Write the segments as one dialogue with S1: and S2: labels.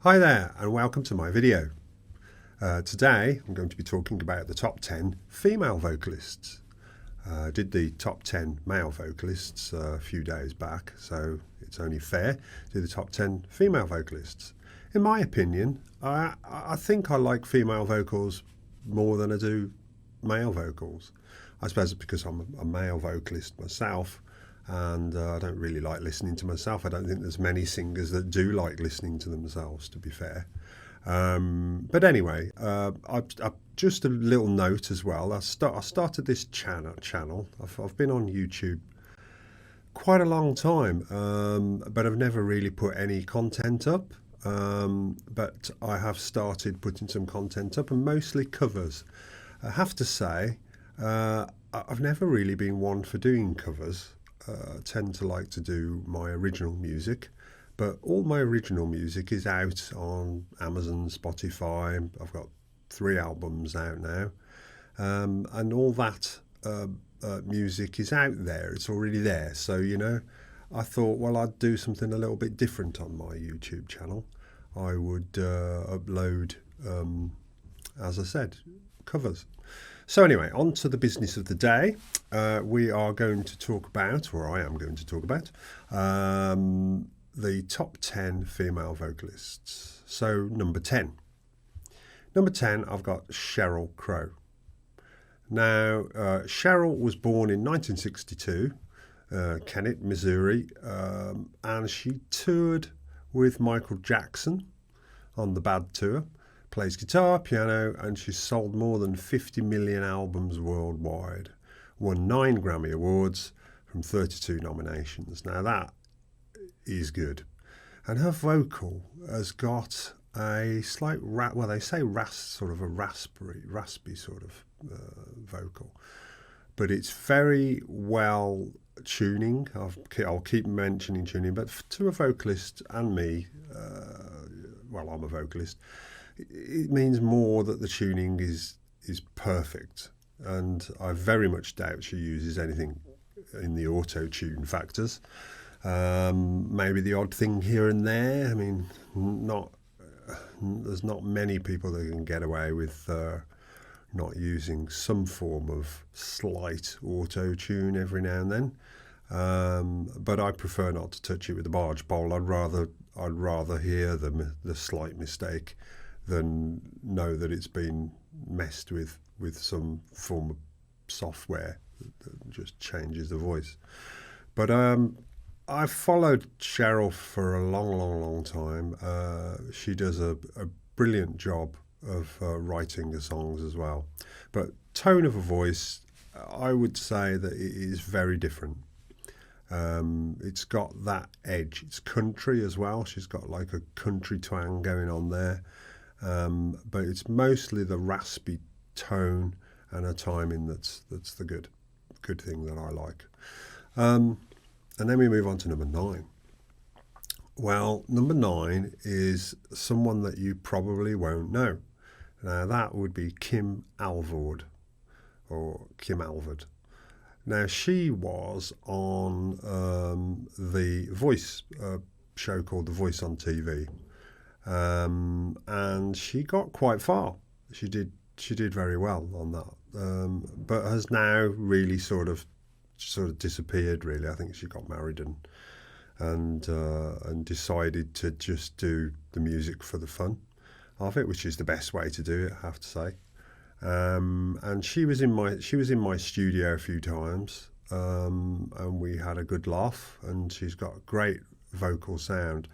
S1: Hi there and welcome to my video. Today I'm going to be talking about the top 10 female vocalists. I did the top 10 male vocalists a few days back, so it's only fair to do the top 10 female vocalists. In my opinion, I think I like female vocals more than I do male vocals. I suppose it's because I'm a male vocalist myself, and I don't really like listening to myself. I don't think there's many singers that do like listening to themselves, to be fair. But anyway, just a little note as well. I started this channel. I've been on YouTube quite a long time, but I've never really put any content up. But I have started putting some content up, and mostly covers. I have to say, I've never really been one for doing covers. Tend to like to do my original music, but all my original music is out on Amazon, Spotify. I've got 3 albums out now, and all that music is out there. It's already there. So, you know, I thought, well, I'd do something a little bit different on my YouTube channel. I would upload, as I said, covers. So anyway, on to the business of the day. We are going to talk about, or I am going to talk about, the top 10 female vocalists. So number 10. Number 10, I've got Sheryl Crow. Now, Sheryl was born in 1962, Kennett, Missouri, and she toured with Michael Jackson on the Bad Tour. Plays guitar, piano, and she's sold more than 50 million albums worldwide. Won 9 Grammy Awards from 32 nominations. Now that is good. And her vocal has got a slight, well, they say sort of a raspy sort of vocal. But it's very well tuning. I'll keep mentioning tuning, but to a vocalist and me, well, I'm a vocalist, it means more that the tuning is perfect, and I very much doubt she uses anything in the auto-tune factors. Maybe the odd thing here and there. I mean, there's not many people that can get away with not using some form of slight auto-tune every now and then. But I prefer not to touch it with a barge pole. I'd rather hear the slight mistake than know that it's been messed with some form of software that just changes the voice. But I've followed Sheryl for a long time. She does a brilliant job of writing the songs as well. But tone of a voice, I would say that it is very different. It's got that edge. It's country as well. She's got like a country twang going on there. But it's mostly the raspy tone and a timing that's the good thing that I like. And then we move on to number 9. Well, number 9 is someone that you probably won't know. Now that would be Kim Alvord, or Kim Alvord. Now she was on the Voice show called The Voice on TV. And she got quite far. She did very well on that, but has now really sort of disappeared. Really, I think she got married and decided to just do the music for the fun of it, which is the best way to do it, I have to say. And she was in my studio a few times, and we had a good laugh. And she's got a great vocal sound.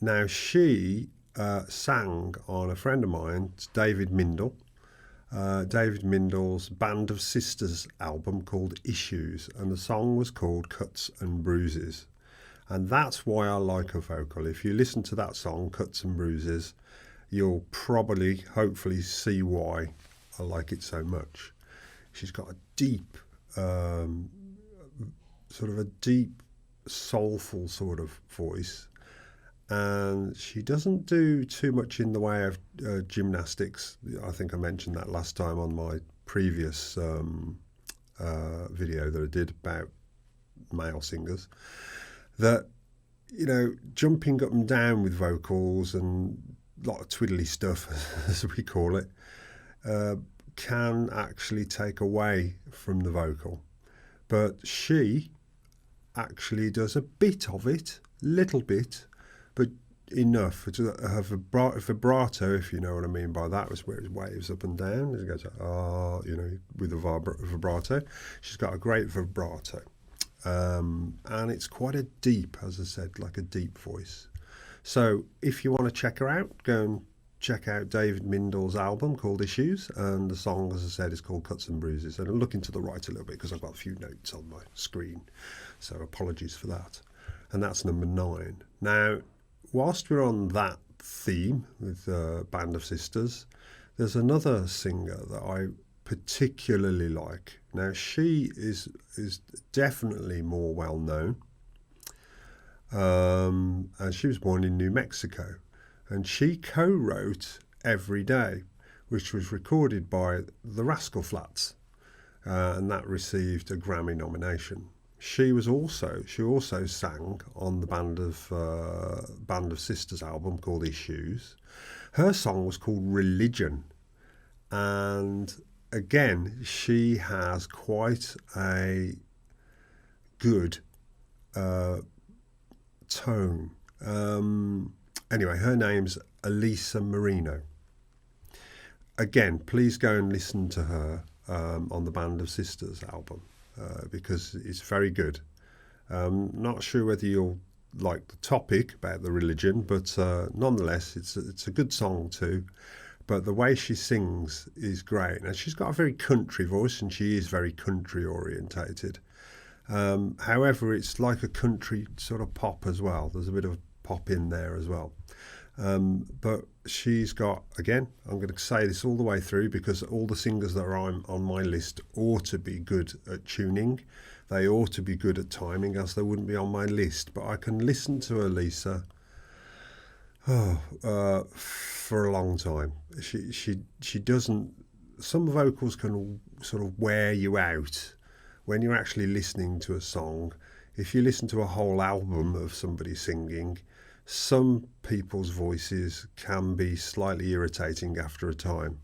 S1: Now she sang on a friend of mine, David Mindel. David Mindel's Band of Sisters album called Issues, and the song was called Cuts and Bruises. And that's why I like her vocal. If you listen to that song, Cuts and Bruises, you'll probably, hopefully, see why I like it so much. She's got a deep, soulful sort of voice. And she doesn't do too much in the way of gymnastics. I think I mentioned that last time on my previous video that I did about male singers. That, you know, jumping up and down with vocals and lot of twiddly stuff, as we call it, can actually take away from the vocal. But she actually does a bit of it, little bit, but enough to have a vibrato, if you know what I mean by that, was where it waves up and down. It goes, you know, with a vibrato. She's got a great vibrato. And it's quite a deep, as I said, like a deep voice. So if you want to check her out, go and check out David Mindell's album called Issues, and the song, as I said, is called Cuts and Bruises. And I'm looking to the right a little bit because I've got a few notes on my screen, so apologies for that. And that's number 9. Now, whilst we're on that theme with Band of Sisters, there's another singer that I particularly like. Now, she is definitely more well known, and she was born in New Mexico, and she co-wrote Every Day, which was recorded by the Rascal Flatts, and that received a Grammy nomination. She also sang on the Band of Sisters album called Issues. Her song was called Religion, and again, she has quite a good tone. Anyway, her name's Elisa Marino. Again, please go and listen to her on the Band of Sisters album because it's very good. Not sure whether you'll like the topic about the religion, but nonetheless, it's a good song too. But the way she sings is great. And she's got a very country voice, and she is very country orientated. However, it's like a country sort of pop as well. There's a bit of pop in there as well. But she's got, again, I'm going to say this all the way through because all the singers that are on my list ought to be good at tuning. They ought to be good at timing, else they wouldn't be on my list. But I can listen to Elisa for a long time. She doesn't. Some vocals can sort of wear you out when you're actually listening to a song. If you listen to a whole album of somebody singing, some people's voices can be slightly irritating after a time.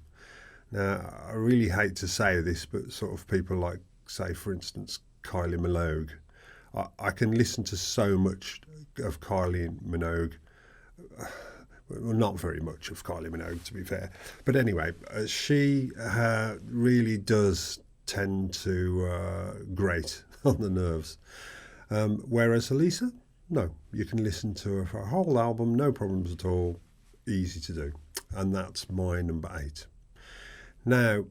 S1: Now, I really hate to say this, but sort of people like, say, for instance, Kylie Minogue. I can listen to so much of Kylie Minogue. Well, not very much of Kylie Minogue, to be fair. But anyway, she really does tend to grate on the nerves. Whereas Elisa, no, you can listen to her for a whole album, no problems at all, easy to do. And that's my number 8. Now,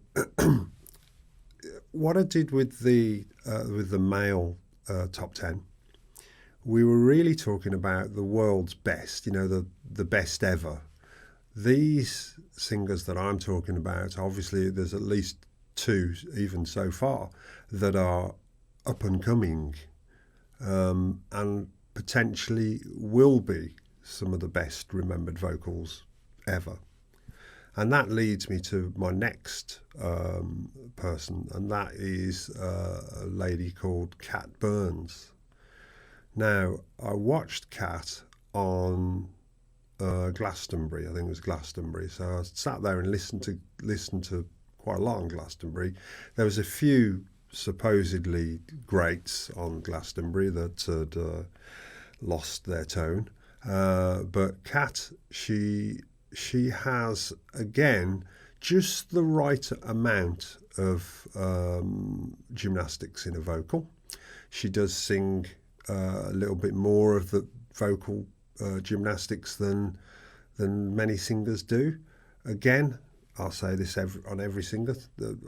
S1: what I did with the male top 10, we were really talking about the world's best, you know, the best ever. These singers that I'm talking about, obviously there's at least 2, even so far, that are up and coming, and potentially will be some of the best remembered vocals ever. And that leads me to my next person, and that is a lady called Cat Burns. Now, I watched Cat on Glastonbury. I think it was Glastonbury. So I sat there and listened to quite a lot on Glastonbury. There was a few supposedly greats on Glastonbury that had lost their tone, but Cat, she has again just the right amount of gymnastics in a vocal. She does sing a little bit more of the vocal gymnastics than many singers do. Again, I'll say this on every singer, that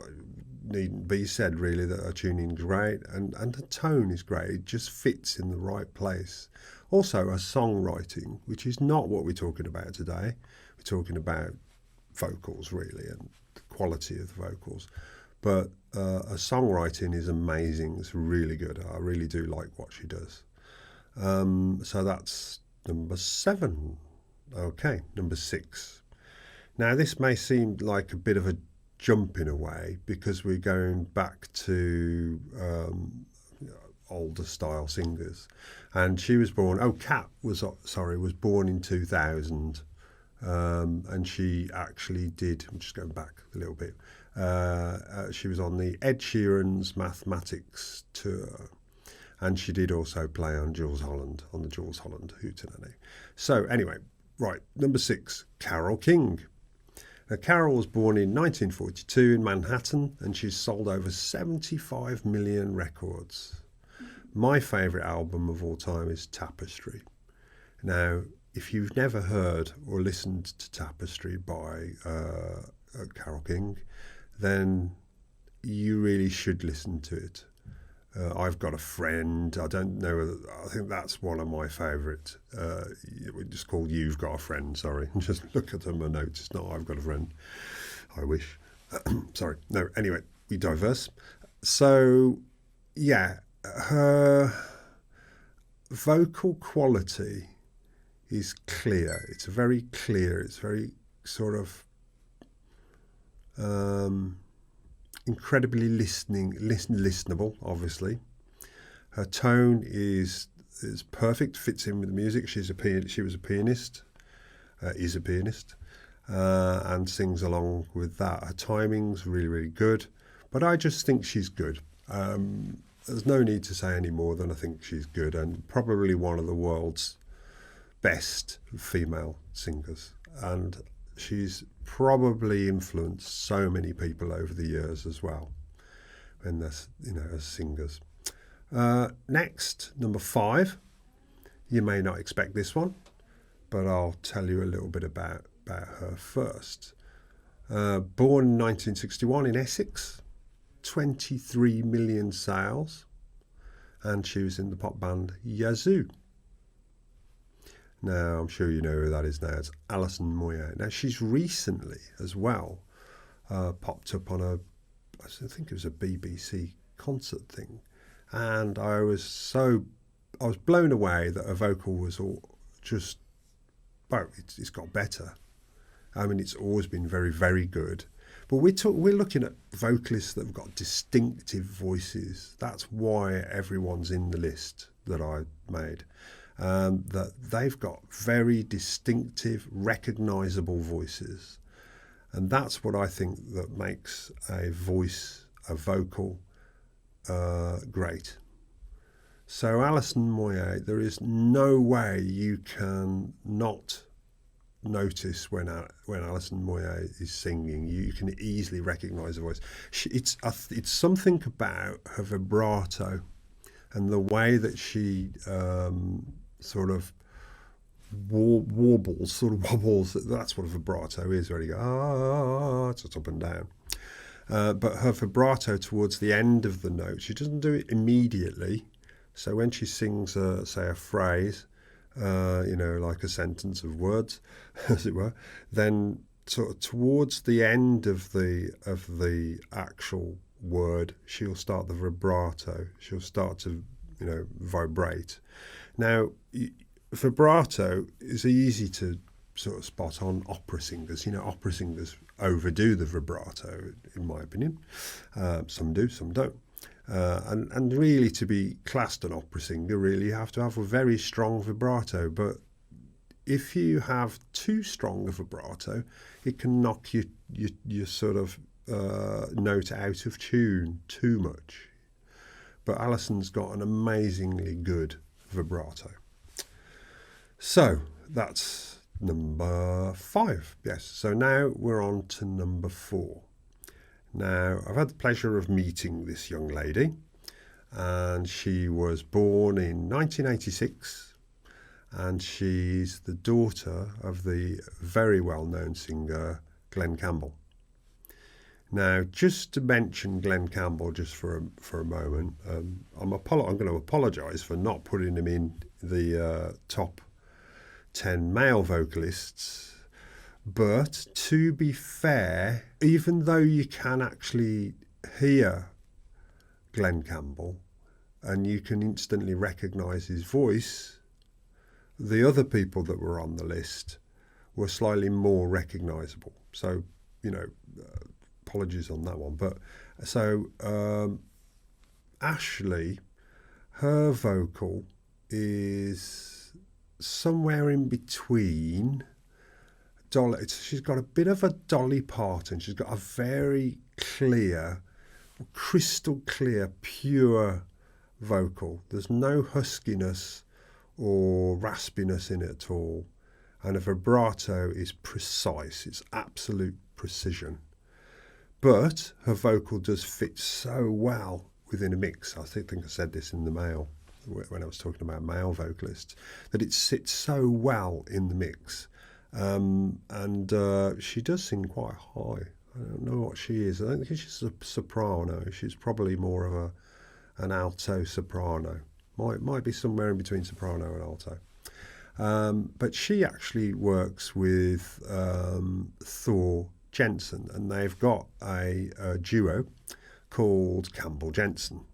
S1: needn't be said really, that her tuning is great and the tone is great. It just fits in the right place. Also, her songwriting, which is not what we're talking about today. We're talking about vocals really and the quality of the vocals. But her songwriting is amazing. It's really good. I really do like what she does. So that's number 7. Okay, number 6. Now, this may seem like a bit of a jump in a way because we're going back to older style singers. And she was born, Cat was born in 2000. And she actually did, I'm just going back a little bit, she was on the Ed Sheeran's Mathematics tour, and she did also play on Jules Holland, on the Jules Holland Hootenanny. So anyway, right, number 6, Carole King. Now, Carole was born in 1942 in Manhattan, and she's sold over 75 million records. My favourite album of all time is Tapestry. Now, if you've never heard or listened to Tapestry by Carole King, then you really should listen to it. I've Got a Friend. I don't know. I think that's one of my favourite. It's called You've Got a Friend. Sorry, just look at my notes. It's not I've Got a Friend. I wish. Sorry. No. Anyway, we diverse. So, yeah, her vocal quality is clear. It's very clear. It's very sort of incredibly listenable, obviously. Her tone is perfect, fits in with the music. She was a pianist, is a pianist, and sings along with that. Her timing's really, really good, but I just think she's good. There's no need to say any more than I think she's good, and probably one of the world's best female singers. And she's probably influenced so many people over the years as well, and that's, as singers. Next, number 5. You may not expect this one, but I'll tell you a little bit about her first. Born in 1961 in Essex, 23 million sales, and she was in the pop band Yazoo. Now, I'm sure you know who that is now. It's Alison Moyet. Now, she's recently, as well, popped up on I think it was a BBC concert thing. And I was blown away that her vocal was all just, well, it's got better. I mean, it's always been very, very good. But we're looking at vocalists that have got distinctive voices. That's why everyone's in the list that I made. That they've got very distinctive, recognisable voices. And that's what I think that makes a vocal, great. So Alison Moyet, there is no way you can not notice when Alison Moyet is singing. You can easily recognise the voice. It's something about her vibrato and the way that she sort of wobbles. That's what a vibrato is, where you go, it's up and down. But her vibrato towards the end of the note, she doesn't do it immediately. So when she sings, say, a phrase, like a sentence of words, as it were, then sort of towards the end of the actual word, she'll start the vibrato. She'll start to, vibrate. Now, vibrato is easy to sort of spot on opera singers. Opera singers overdo the vibrato, in my opinion. Some do, some don't. And really, to be classed an opera singer, really you have to have a very strong vibrato. But if you have too strong a vibrato, it can knock your sort of note out of tune too much. But Alison's got an amazingly good vibrato. So that's number 5. Yes. So now we're on to number 4. Now, I've had the pleasure of meeting this young lady, and she was born in 1986, and she's the daughter of the very well-known singer Glen Campbell. Now, just to mention Glen Campbell just for a moment, I'm going to apologise for not putting him in the top 10 male vocalists. But to be fair, even though you can actually hear Glen Campbell and you can instantly recognise his voice, the other people that were on the list were slightly more recognisable. So, apologies on that one. But so Ashley, her vocal is somewhere in between dolly. She's got a bit of a dolly part, and she's got a very clear, crystal clear, pure vocal. There's no huskiness or raspiness in it at all, and a vibrato is precise. It's absolute precision. But her vocal does fit so well within a mix. I think I said this in the male, when I was talking about male vocalists, that it sits so well in the mix. And she does sing quite high. I don't know what she is. I don't think she's a soprano. She's probably more of an alto soprano. Might be somewhere in between soprano and alto. But she actually works with Thor Jensen, and they've got a duo called Campbell Jensen.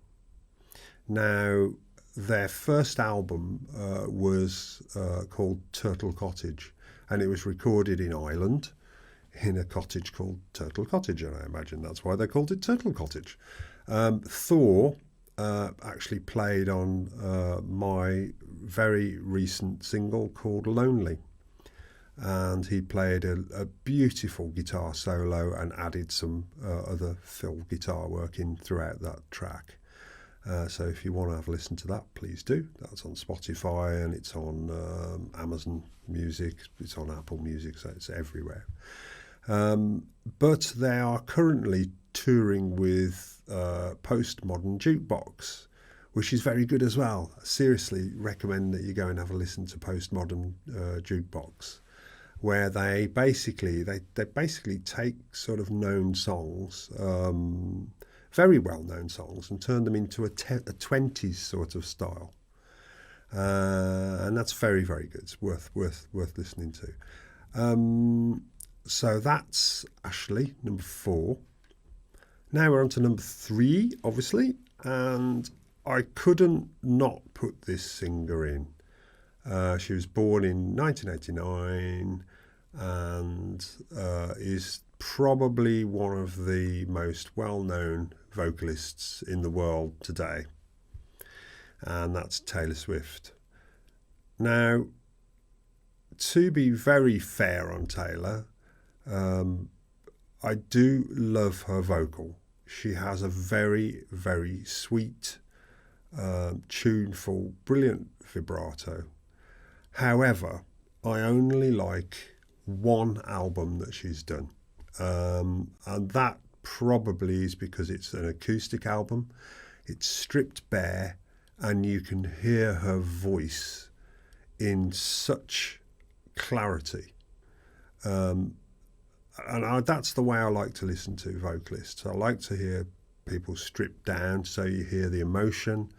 S1: Now, their first album was called Turtle Cottage, and it was recorded in Ireland in a cottage called Turtle Cottage, and I imagine that's why they called it Turtle Cottage. Thor actually played on my very recent single called Lonely, and he played a beautiful guitar solo and added some other fill guitar work in throughout that track. So if you want to have a listen to that, please do. That's on Spotify, and it's on Amazon Music, it's on Apple Music, so it's everywhere. But they are currently touring with Postmodern Jukebox, which is very good as well. I seriously recommend that you go and have a listen to Postmodern Jukebox, where they basically take sort of known songs, very well-known songs, and turn them into a 20s sort of style, and that's very, very good. It's worth listening to. So that's Ashley, number 4. Now we're on to number 3, obviously, and I couldn't not put this singer in. She was born in 1989 and is probably one of the most well-known vocalists in the world today, and that's Taylor Swift. Now, to be very fair on Taylor, I do love her vocal. She has a very, very sweet, tuneful, brilliant vibrato. However, I only like one album that she's done, and that probably is because it's an acoustic album. It's stripped bare, and you can hear her voice in such clarity. That's the way I like to listen to vocalists. I like to hear people stripped down, so you hear the emotion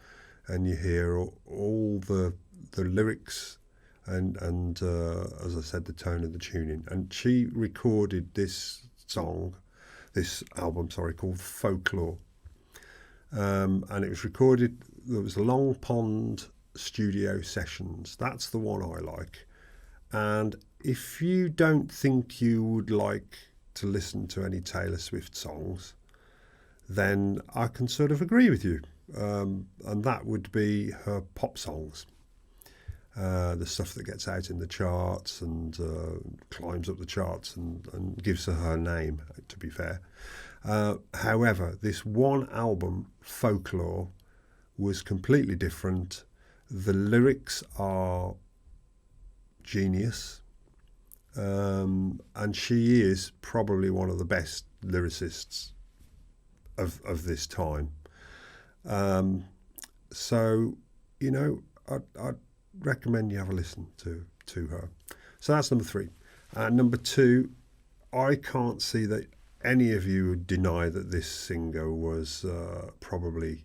S1: and you hear all the lyrics and as I said, the tone of the tuning. And she recorded this album called Folklore, and it was recorded. There was Long Pond Studio Sessions. That's the one I like. And if you don't think you would like to listen to any Taylor Swift songs, then I can sort of agree with you. And that would be her pop songs. The stuff that gets out in the charts and climbs up the charts and gives her name, to be fair. However, this one album, Folklore, was completely different. The lyrics are genius, and she is probably one of the best lyricists of this time. So, you know, I'd recommend you have a listen to her. So that's number 3. Number 2, I can't see that any of you would deny that this singer was probably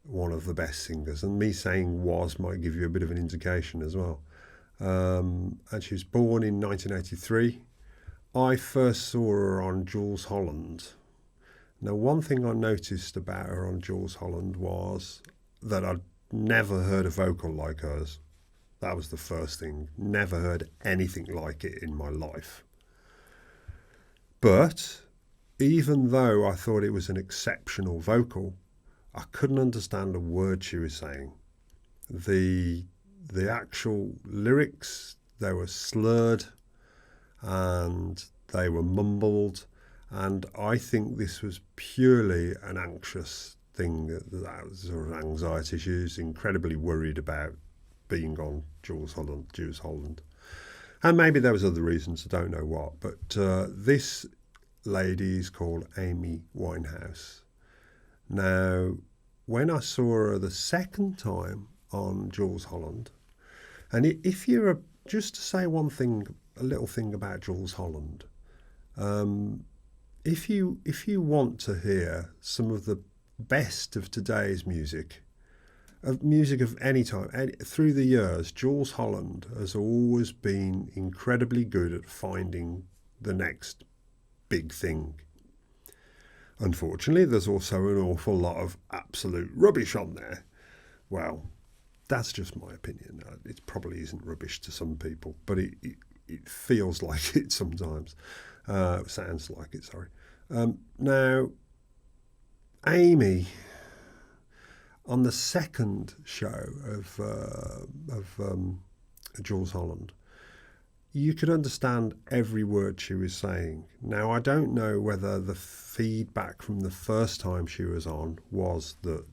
S1: one of the best singers, and me saying was might give you a bit of an indication as well. And she was born in 1983. I first saw her on Jules Holland. Now, one thing I noticed about her on Jules Holland was that I'd never heard a vocal like hers. That was the first thing. Never heard anything like it in my life. But even though I thought it was an exceptional vocal, I couldn't understand a word she was saying. The actual lyrics, they were slurred, and they were mumbled, and I think this was purely an anxious thing, that was sort of anxiety issues, incredibly worried about being on Jules Holland. And maybe there was other reasons, I don't know what, but this lady is called Amy Winehouse. Now, when I saw her the second time on Jules Holland, and if you're just to say one thing, a little thing about Jules Holland, if you want to hear some of the best of today's music of any time, through the years, Jules Holland has always been incredibly good at finding the next big thing. Unfortunately, there's also an awful lot of absolute rubbish on there. Well, that's just my opinion. It probably isn't rubbish to some people, but it feels like it sometimes. Sounds like it, sorry. Now, Amy, on the second show of Jules Holland, you could understand every word she was saying. Now, I don't know whether the feedback from the first time she was on was that,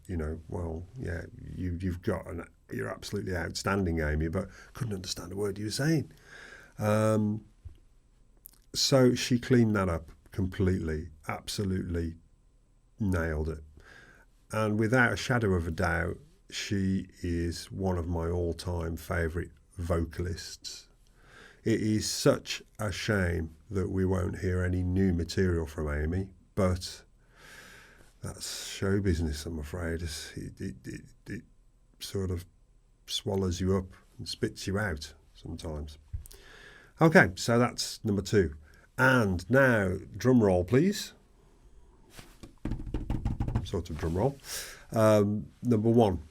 S1: well, yeah, you're absolutely outstanding, Amy, but couldn't understand a word you were saying. So she cleaned that up completely, absolutely nailed it. And without a shadow of a doubt, she is one of my all-time favourite vocalists. It is such a shame that we won't hear any new material from Amy, but that's show business, I'm afraid. It sort of swallows you up and spits you out sometimes. Okay, so that's number 2. And now, drum roll, please. Sort of drum roll. Number 1.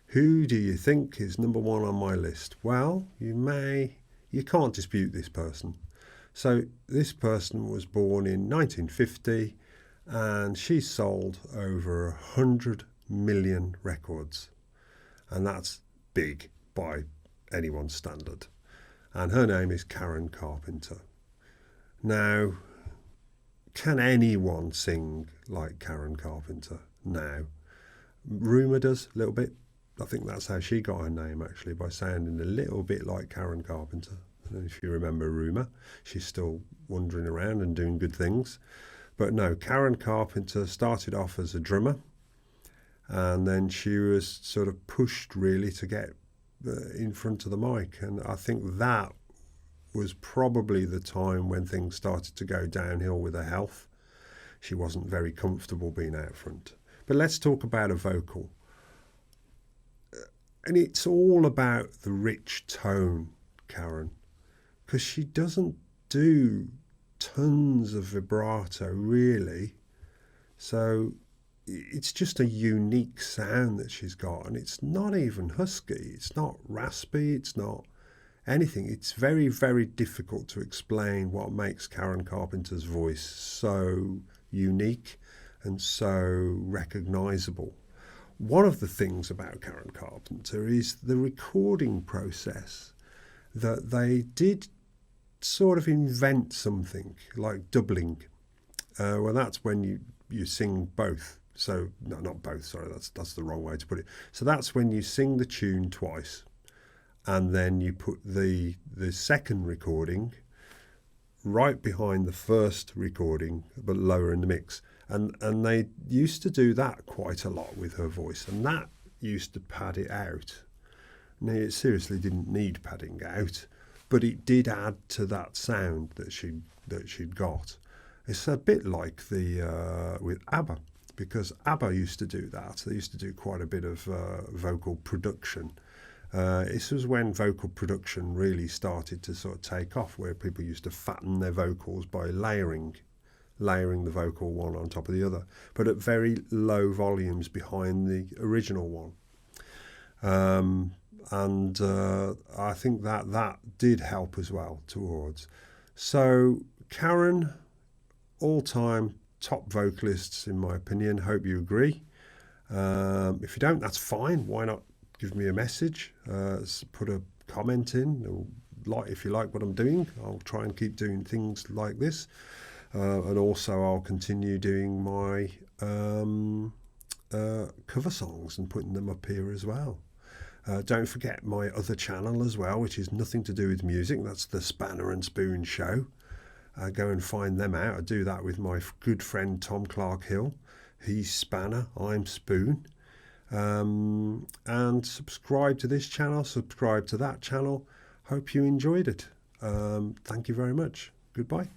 S1: Who do you think is number 1 on my list? Well, you can't dispute this person. So this person was born in 1950 and she sold over 100 million records. And that's big by anyone's standard. And her name is Karen Carpenter. Now, can anyone sing like Karen Carpenter now? Rumour does a little bit. I think that's how she got her name, actually, by sounding a little bit like Karen Carpenter. And if you remember Rumour, she's still wandering around and doing good things. But no, Karen Carpenter started off as a drummer, and then she was sort of pushed really to get in front of the mic. And I think that was probably the time when things started to go downhill with her health. She wasn't very comfortable being out front. But let's talk about a vocal. And it's all about the rich tone, Karen, because she doesn't do tons of vibrato, really. So it's just a unique sound that she's got, and it's not even husky, it's not raspy, it's not anything. It's very, very difficult to explain what makes Karen Carpenter's voice so unique and so recognisable. One of the things about Karen Carpenter is the recording process, that they did sort of invent something like doubling. Well, that's when you sing both. So, no, not both, sorry, that's the wrong way to put it. So that's when you sing the tune twice, and then you put the second recording right behind the first recording, but lower in the mix. And they used to do that quite a lot with her voice, and that used to pad it out. Now, it seriously didn't need padding out, but it did add to that sound that she'd got. It's a bit like with ABBA, because ABBA used to do that. They used to do quite a bit of vocal production. This was when vocal production really started to sort of take off, where people used to fatten their vocals by layering the vocal one on top of the other, but at very low volumes behind the original one. And I think that did help as well towards. So Karen, all-time top vocalists in my opinion. Hope you agree. If you don't, that's fine. Why not give me a message? Put a comment in, or if you like what I'm doing, I'll try and keep doing things like this, and also I'll continue doing my cover songs and putting them up here as well. Don't forget my other channel as well, which is nothing to do with music. That's the Spanner and Spoon Show. Go and find them out. I do that with my good friend Tom Clark Hill. He's Spanner, I'm Spoon. And subscribe to this channel, subscribe to that channel. Hope you enjoyed it. Thank you very much. Goodbye.